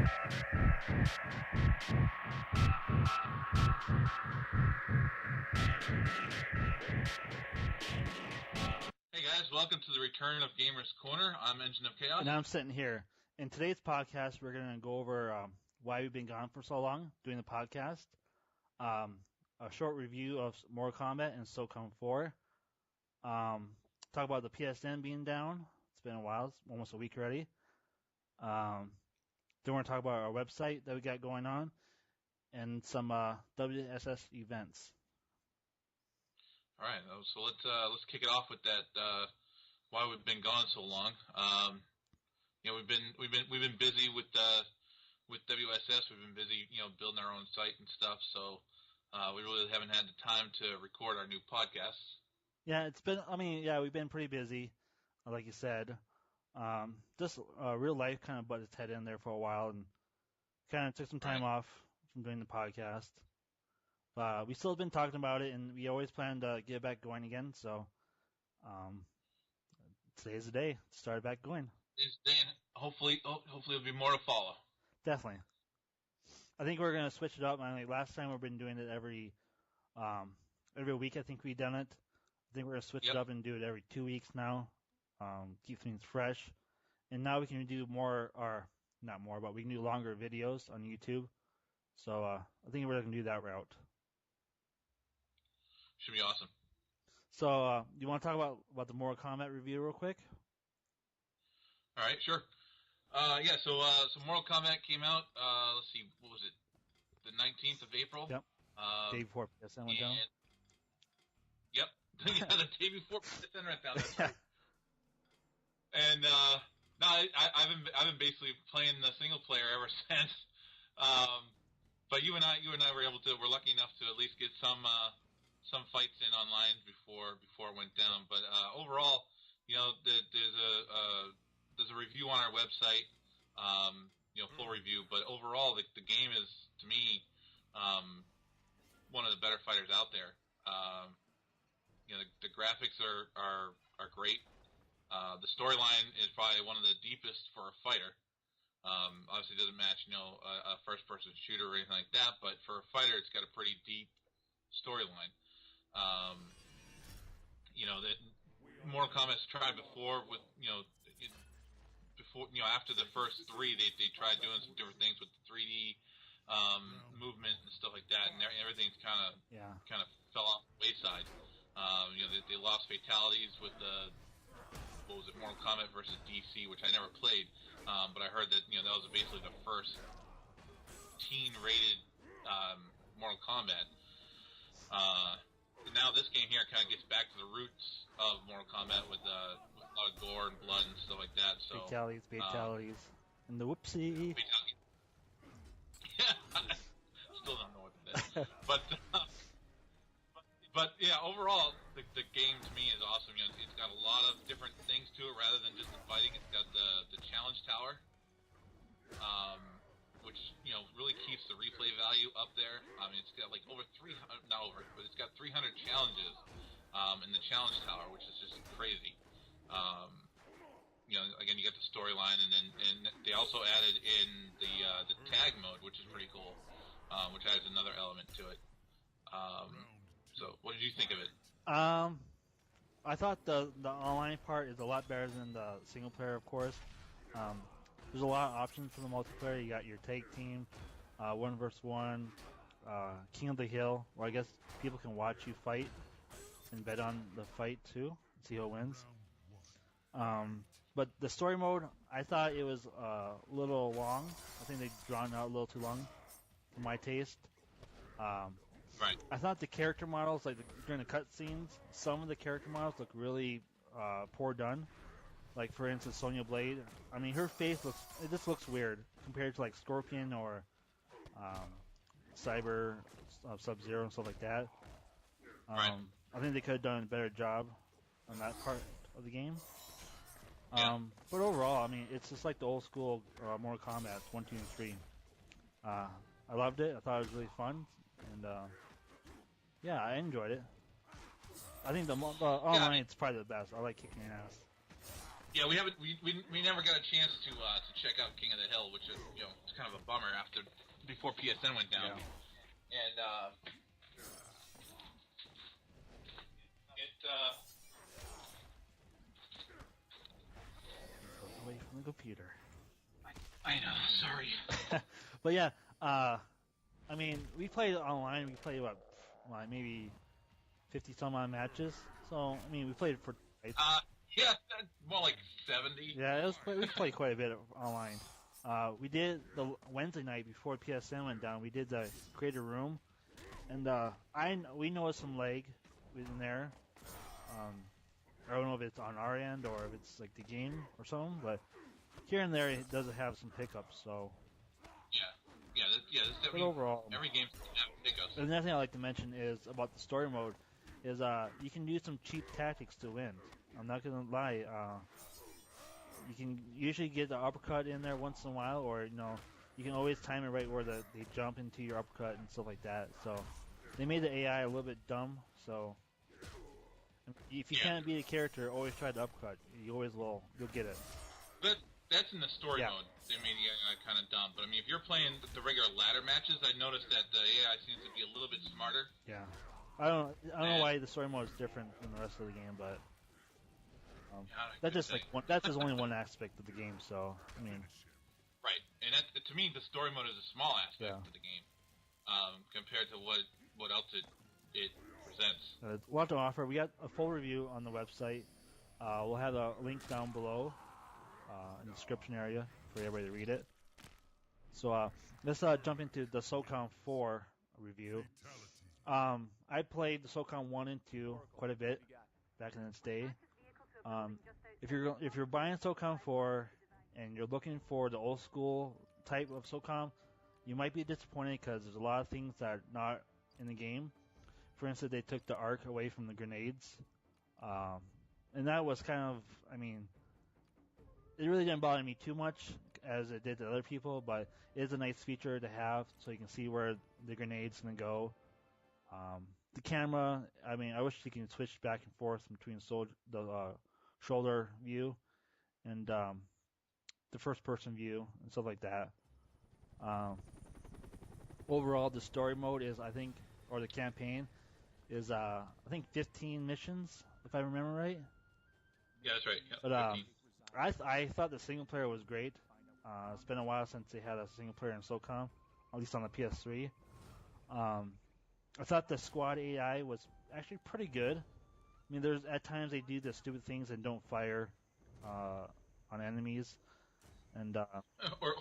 Hey guys, welcome to the return of Gamers Corner. I'm Engine of Chaos. And I'm sitting here. In today's podcast, we're going to go over why we've been gone for so long doing the podcast, a short review of Mortal Kombat and Socom 4, talk about the PSN being down. It's been a while. It's almost a week already. Then we're going to talk about our website that we got going on and some WSS events. All right, so let's kick it off with that. Why we've been gone so long? We've been busy with WSS. We've been busy, building our own site and stuff. So we really haven't had the time to record our new podcasts. Yeah, we've been pretty busy, like you said. Just real life kind of butted its head in there for a while and kind of took some time off from doing the podcast. We still have been talking about it, and we always plan to get back going again. So today's the day to start back going. Today's the day, and hopefully there'll be more to follow. Definitely. I think we're gonna switch it up. Last time we've been doing it every week. I think we've done it. I think we're gonna switch it up and do it every 2 weeks now. Keep things fresh, and now we can do more, or not more, but we can do longer videos on YouTube. So I think we're gonna do that route. Should be awesome. So, you want to talk about the Mortal Kombat review real quick? All right, sure. So Mortal Kombat came out, let's see, what was it? The 19th of April? Yep. Day before PSN went down? Yep. The day before PSN went down, that's right. And, I've been basically playing the single player ever since. But you and I we're lucky enough to at least get some fights in online before it went down. But overall, there's a review on our website, full review. But overall, the game is, to me, one of the better fighters out there. The graphics are great. The storyline is probably one of the deepest for a fighter. Obviously, it doesn't match, a first-person shooter or anything like that. But for a fighter, it's got a pretty deep storyline. That Mortal Kombat's tried before with, after the first three, they tried doing some different things with the 3D movement and stuff like that, and everything's kind of fell off the wayside. They lost fatalities with Mortal Kombat versus DC, which I never played, but I heard that that was basically the first teen-rated Mortal Kombat. Now this game here kind of gets back to the roots of Mortal Kombat with a lot of gore and blood and stuff like that. So fatalities, and the whoopsie. Yeah, still don't know what that is. But yeah, overall, the game to me is awesome. It's got a lot of different things to it rather than just the fighting. It's got the challenge tower, which really keeps the replay value up there. It's got like it's got 300 challenges in the challenge tower, which is just crazy. Again, you got the storyline, and they also added in the tag mode, which is pretty cool, which adds another element to it. So, what did you think of it? I thought the online part is a lot better than the single player, of course. There's a lot of options for the multiplayer. You got your tag team, 1v1, King of the Hill, where I guess people can watch you fight and bet on the fight too, see who wins. But the story mode, I thought it was a little long. I think they've drawn out a little too long for my taste. Right. I thought the character models, during the cutscenes, some of the character models look really poor done. Like, for instance, Sonya Blade. Her face looks weird compared to, Scorpion or Cyber, Sub-Zero and stuff like that. Right. I think they could have done a better job on that part of the game. Yeah. But overall, it's just like the old school Mortal Kombat 1, 2, and 3. I loved it. I thought it was really fun. And, I enjoyed it. I think the online it's probably the best. I like kicking ass. Yeah, we haven't. We never got a chance to check out King of the Hill, which is it's kind of a bummer before PSN went down. Yeah. And away from the computer. I know. Sorry. But yeah, I mean, we played online. We played maybe 50 some odd matches. So I mean, we played for. Yeah, more like 70. Yeah, we played quite a bit online. We did the Wednesday night before PSN went down. We did the creator room, and we noticed some lag in there. I don't know if it's on our end or if it's like the game or something, but here and there it does have some hiccups. So but overall, every game has hiccups. And another thing I like to mention is about the story mode is you can use some cheap tactics to win. I'm not gonna lie. You can usually get the uppercut in there once in a while, or you can always time it right where they jump into your uppercut and stuff like that. So they made the AI a little bit dumb. So if you can't beat a character, always try the uppercut. You'll get it. But that's in the story mode. They made the AI kind of dumb. But I mean, if you're playing the regular ladder matches, I noticed that the AI seems to be a little bit smarter. Yeah. I don't know why the story mode is different than the rest of the game, but that's just only one aspect of the game. So I mean, right, and to me, the story mode is a small aspect of the game compared to what else it presents. We'll have to offer. We got a full review on the website. We'll have a link down below in the description area for everybody to read it. So let's jump into the Socom 4 review. I played the Socom 1 and 2 quite a bit back in its day. If you're buying Socom 4 and you're looking for the old school type of Socom, you might be disappointed because there's a lot of things that are not in the game. For instance, they took the arc away from the grenades, and that was kind of, I mean, it really didn't bother me too much as it did to other people, but it is a nice feature to have so you can see where the grenade's going to go. The camera, I mean, I wish you can switch back and forth between the shoulder view and the first-person view and stuff like that. Overall, the story mode is, or the campaign is, 15 missions, if I remember right. Yeah, that's right. Yeah, but I thought the single player was great. It's been a while since they had a single player in SOCOM, at least on the PS3. I thought the squad AI was actually pretty good. I mean, there's at times they do the stupid things and don't fire on enemies, and or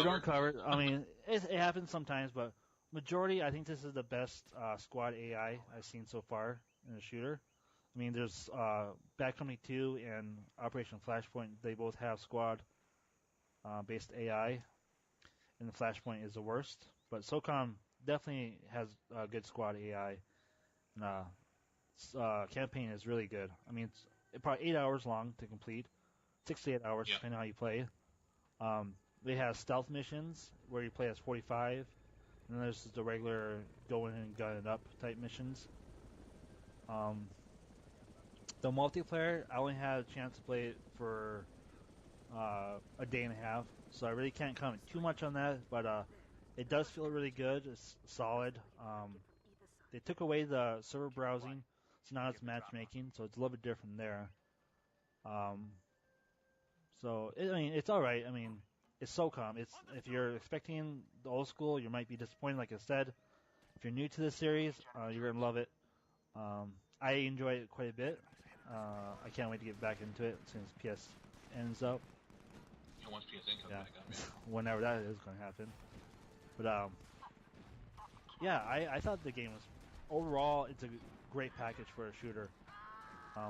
don't cover. I mean, it happens sometimes, but majority, I think this is the best squad AI I've seen so far in a shooter. I mean, there's Bad Company 2 and Operation Flashpoint. They both have squad based AI, and the Flashpoint is the worst. But SOCOM definitely has a good squad AI. And, campaign is really good. I mean, it's probably 8 hours long to complete, 6 to 8 hours depending on how you play. They have stealth missions where you play as 45, and then there's the regular go in and gun it up type missions. The multiplayer, I only had a chance to play it for a day and a half, so I really can't comment too much on that, but it does feel really good. It's solid. They took away the server browsing, so now it's matchmaking, so it's a little bit different there. It's all right. I mean, it's SOCOM. If you're expecting the old school, you might be disappointed. Like I said, if you're new to this series, you're gonna love it. I enjoy it quite a bit. I can't wait to get back into it as soon as PS ends up. Yeah, once PSN comes back up, whenever that is going to happen. But I thought the game was overall it's a great package for a shooter.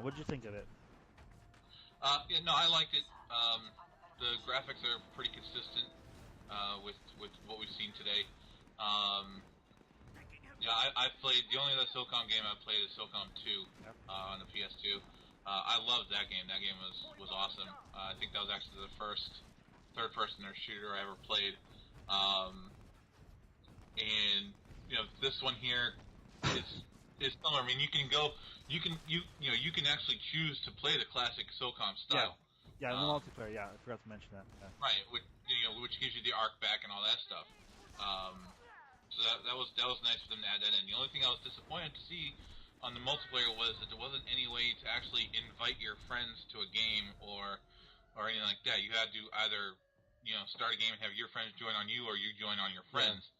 What did you think of it? I liked it. The graphics are pretty consistent with what we've seen today. I've played the only other SOCOM game I've played is SOCOM 2 on the PS2. I loved that game. That game was awesome. I think that was actually the first third-person shooter I ever played. And this one here is similar. I mean, you can actually choose to play the classic SOCOM style. Yeah, the multiplayer. Yeah, I forgot to mention that. Yeah. Right, which gives you the arc back and all that stuff. So that was nice for them to add that in. The only thing I was disappointed to see on the multiplayer was that there wasn't any way to actually invite your friends to a game or anything like that. You had to either start a game and have your friends join on you, or you join on your friends.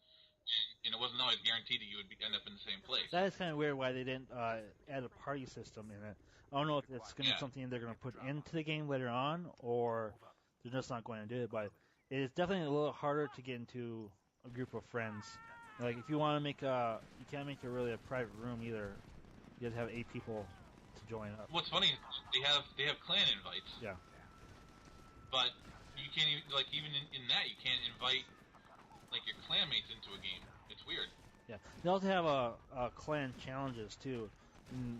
Yeah. And it wasn't always guaranteed that you would end up in the same place. That is kind of weird why they didn't add a party system in it. I don't know if it's going to be something they're going to put into the game later on, or they're just not going to do it. But it is definitely a little harder to get into a group of friends. Like if you want to you can't make it really a private room either. You have to have 8 people to join up. What's funny is they have clan invites. Yeah. But you can't even even in that you can't invite your clanmates into a game. It's weird. Yeah. They also have a clan challenges too,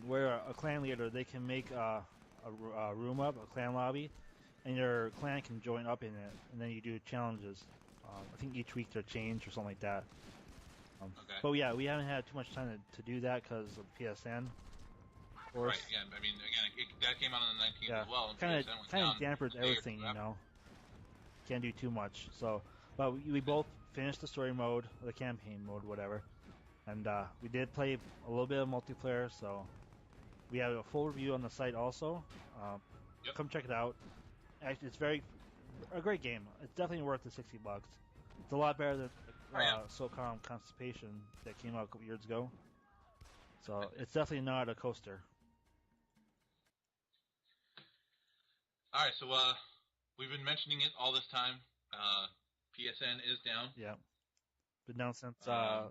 where a clan leader they can make a room up, a clan lobby, and your clan can join up in it, and then you do challenges. I think each week they're changed or something like that. Okay. But yeah, we haven't had too much time to do that because of PSN. Right. Yeah. I mean, again, that came out on the 19th as well. Kind of dampened everything, Can't do too much. So, but we both finished the story mode, the campaign mode, whatever, and we did play a little bit of multiplayer. So we have a full review on the site also. Come check it out. Actually, it's a great game. It's definitely worth the $60. It's a lot better than Socom Constipation that came out a couple years ago. So it's definitely not a coaster. All right, so we've been mentioning it all this time. PSN is down. Yeah, been down since I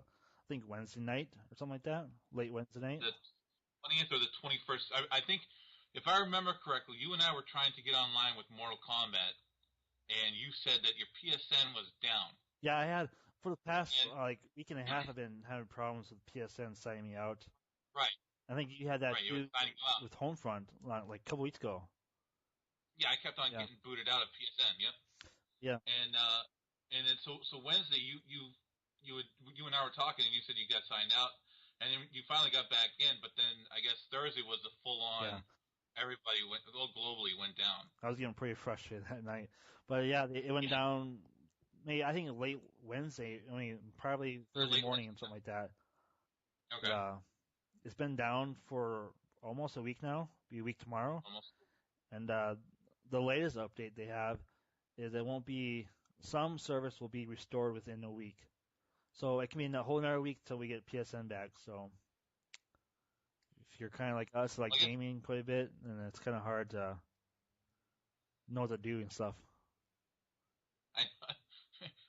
think Wednesday night or something like that. Late Wednesday night. The 20th or the 21st. I think, if I remember correctly, you and I were trying to get online with Mortal Kombat, and you said that your PSN was down. Yeah, I had for the past week and a half. I've been having problems with PSN signing me out. Right. I think you had that too with Homefront like a couple weeks ago. Yeah, I kept on getting booted out of PSN. Yep. Yeah. And then so Wednesday you and I were talking, and you said you got signed out, and then you finally got back in. But then I guess Thursday was the full on. Yeah. Everybody globally went down. I was getting pretty frustrated that night, but yeah, it went down. Maybe I think late Wednesday. I mean, probably Thursday morning and something like that. Okay. It's been down for almost a week now. Be a week tomorrow. Almost. And the latest update they have is some service will be restored within a week. So it can be a whole another week till we get PSN back. So if you're kind of like us, gaming quite a bit, then it's kind of hard to know what to do and stuff.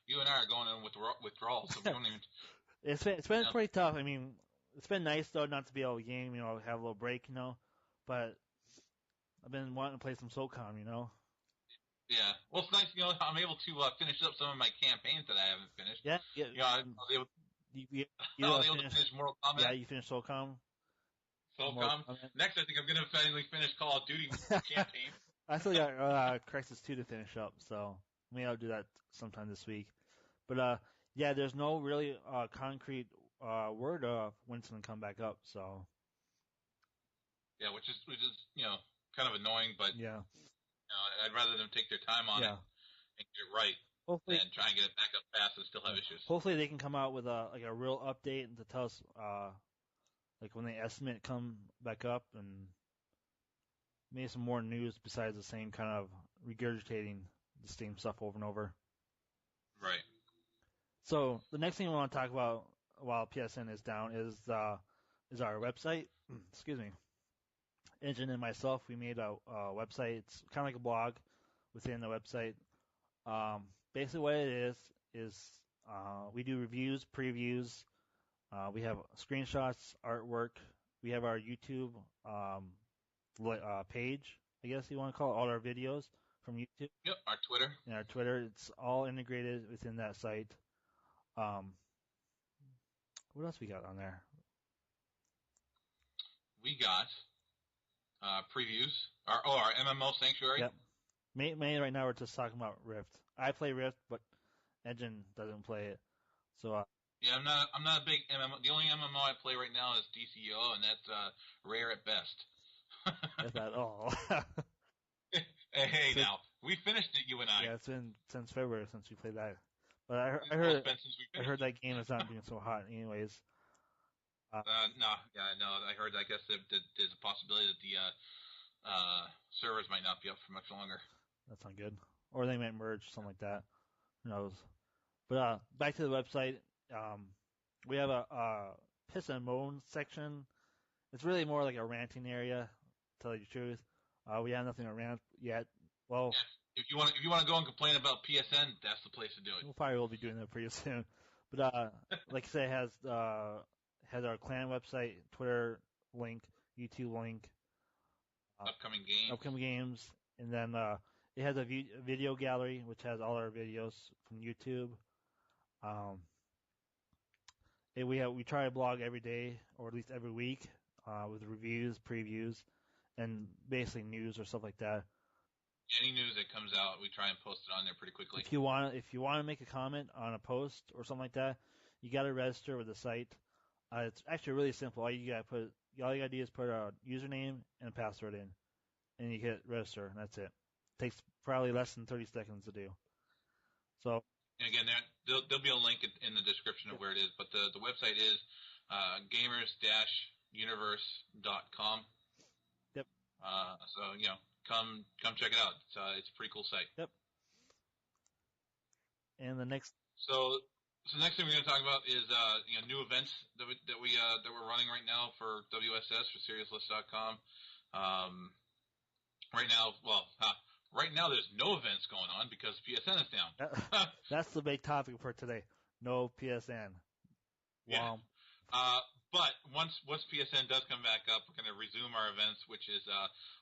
You and I are going in with withdrawals, so we don't even. It's been pretty tough. I mean, it's been nice though not to be able to game, have a little break, but I've been wanting to play some Socom, Yeah. Well, it's nice, I'm able to finish up some of my campaigns that I haven't finished. Yeah. I was able to finish Mortal Kombat. Yeah, you finished Socom. Next, I think I'm going to finally finish Call of Duty campaign. I still got Crisis 2 to finish up, so maybe I'll do that sometime this week. But, there's no really concrete word of when it's going to come back up, so. Yeah, which is kind of annoying, but I'd rather them take their time on it and get it right than try and get it back up fast and still have issues. Hopefully they can come out with a real update and to tell us when they estimate come back up, and maybe some more news besides the same kind of regurgitating the same stuff over and over. Right. So the next thing we want to talk about while PSN is down is our website. Excuse me. Engine and myself, we made a website. It's kind of like a blog within the website. Basically what it is we do reviews, previews. We have screenshots, artwork. We have our YouTube page, I guess you want to call it, all our videos from YouTube. Yep, our Twitter. And our Twitter. It's all integrated within that site. What else we got on there? We got previews. Our MMO Sanctuary. Yep. Mainly right now we're just talking about Rift. I play Rift, but Engine doesn't play it. So yeah, I'm not a big MMO. The only MMO I play right now is DCO, and that's rare at best. If at all. Hey, now we finished it, you and I. Yeah, it's been since February since we played that. But I I heard that game is not doing so hot, anyways. No. I heard. I guess that there's a possibility that the servers might not be up for much longer. That's not good. Or they might merge, something like that. Who knows? But back to the website. We have a piss and moan section. It's really more like a ranting area, to tell you the truth. We have nothing to rant yet. Well, yeah. If you want to go and complain about PSN, that's the place to do it. We'll probably will be doing that pretty soon. But like I say, it has our clan website, Twitter link, YouTube link, upcoming games, and then it has a video gallery which has all our videos from YouTube. We try to blog every day or at least every week with reviews, previews, and basically news or stuff like that. Any news that comes out, we try and post it on there pretty quickly. If you want to make a comment on a post or something like that, you got to register with the site. It's actually really simple. All you got to do is put a username and a password in, and you hit register, and that's it. Takes probably less than 30 seconds to do. So. And again, there'll be a link in the description of where it is, but the website is gamers-universe.com. Yep. So come check it out. It's a pretty cool site. Yep. And the next. So the next thing we're going to talk about is new events that we're running right now for WSS for SeriousList.com. Right now there's no events going on because PSN is down. That's the big topic for today. No PSN. Wow. But once PSN does come back up, we're going to resume our events, which is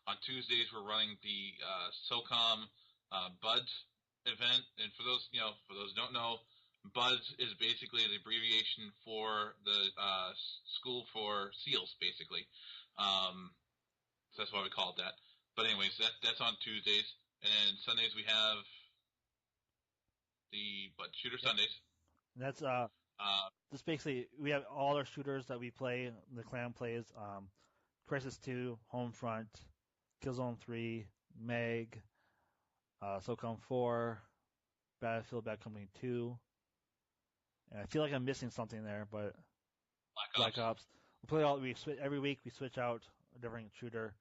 on Tuesdays we're running the Socom Buds event. And for those who don't know, Buds is basically the abbreviation for the school for SEALs, basically. So that's why we call it that. But anyways, that's on Tuesdays. And Sundays we have the Shooter Sundays. That's just basically we have all our shooters that we play. The clan plays Crisis 2, Homefront, Killzone 3, Meg, Socom 4, Battlefield Bad Company 2. And I feel like I'm missing something there, but Black Ops. We play every week. We switch out a different shooter.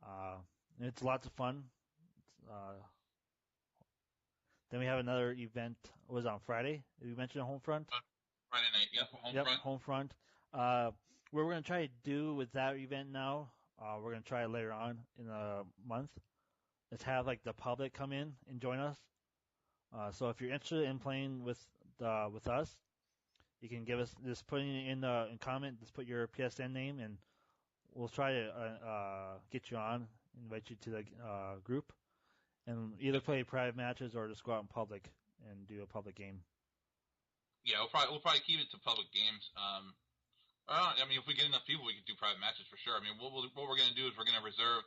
And it's lots of fun. Then we have another event. It was on Friday. Did we mention Homefront? Friday night, yeah. Homefront. Yep, Homefront. What we're going to try to do with that event now, we're going to try it later on in the month, is have like the public come in and join us. So if you're interested in playing with us, you can give us just put in comment. Just put your PSN name, and we'll try to get you on, invite you to the group, and either play private matches or just go out in public and do a public game. Yeah, we'll probably keep it to public games. I mean, if we get enough people, we can do private matches for sure. I mean, what we're going to do is we're going to reserve.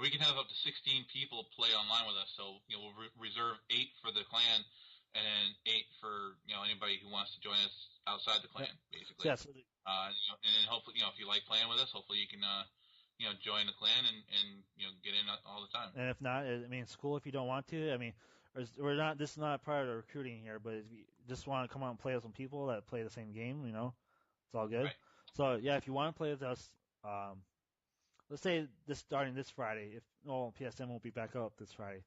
We can have up to 16 people play online with us. So we'll reserve 8 for the clan, and then 8 for anybody who wants to join us outside the clan, basically. Yes. And then hopefully, if you like playing with us, hopefully you can join the clan and get in all the time. And if not, I mean, it's cool if you don't want to. I mean, we're not. This is not part of the recruiting here, but if you just want to come out and play with some people that play the same game, it's all good. Right. So yeah, if you want to play with us, let's say starting this Friday. If PSN won't be back up this Friday,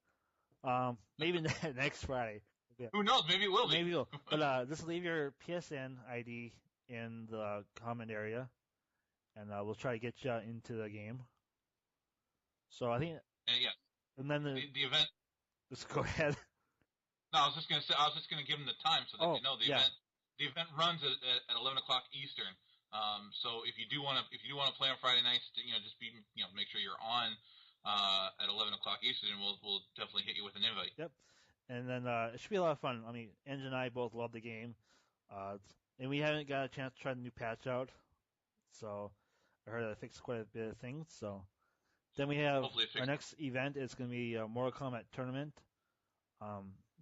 maybe next Friday. Yeah. Who knows? Maybe it will be. Maybe it will. But just leave your PSN ID in the comment area, and we'll try to get you into the game. So I think. Yeah. And then the event. Just go ahead. No, I was just gonna give them the time so that event. The event runs at 11 o'clock Eastern. So if you do want to play on Friday nights, just make sure you're on at 11 o'clock Eastern, and we'll definitely hit you with an invite. Yep. And then it should be a lot of fun. I mean, Ange and I both love the game, and we haven't got a chance to try the new patch out. So I heard that it fixed quite a bit of things. So then we have our next event. It's going to be a Mortal Kombat tournament.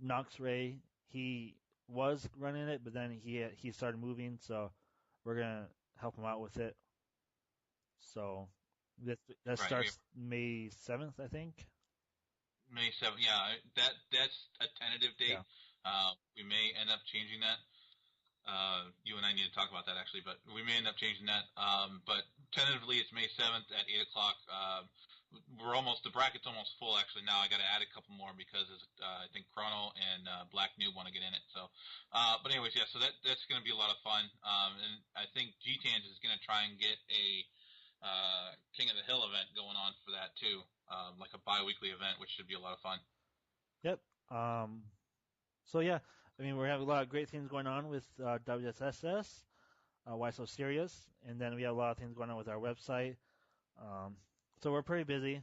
Nox Ray, he was running it, but then he started moving, so we're gonna help him out with it. So that starts May 7th, I think. May 7th. Yeah, that's a tentative date. Yeah. We may end up changing that. You and I need to talk about that actually, but we may end up changing that. But tentatively, it's May 7th at 8 o'clock. The bracket's almost full actually now. I got to add a couple more because I think Chrono and Black Noob want to get in it. So, but anyways, yeah. So that's going to be a lot of fun. And I think G-Tans is going to try and get a King of the Hill event going on for that too, like a bi-weekly event, which should be a lot of fun. Yep. So yeah. I mean, we're having a lot of great things going on with WSSS, Why So Serious, and then we have a lot of things going on with our website. So we're pretty busy.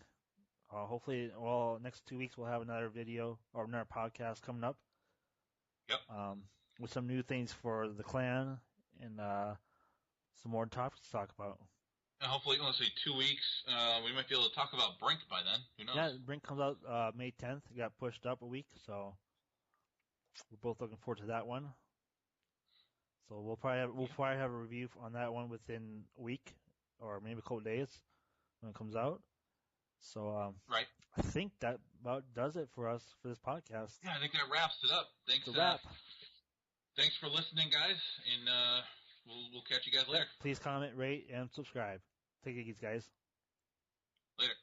Hopefully, next 2 weeks we'll have another video or another podcast coming up. Yep. With some new things for the clan and some more topics to talk about. And hopefully, let's say 2 weeks, we might be able to talk about Brink by then. Who knows? Yeah, Brink comes out May 10th. It got pushed up a week, so we're both looking forward to that one. So we'll probably have a review on that one within a week or maybe a couple of days when it comes out. So right. I think that about does it for us for this podcast. Yeah, I think that wraps it up. Thanks. Thanks for listening, guys, and we'll catch you guys later. Please comment, rate, and subscribe. Take it easy, guys. Later.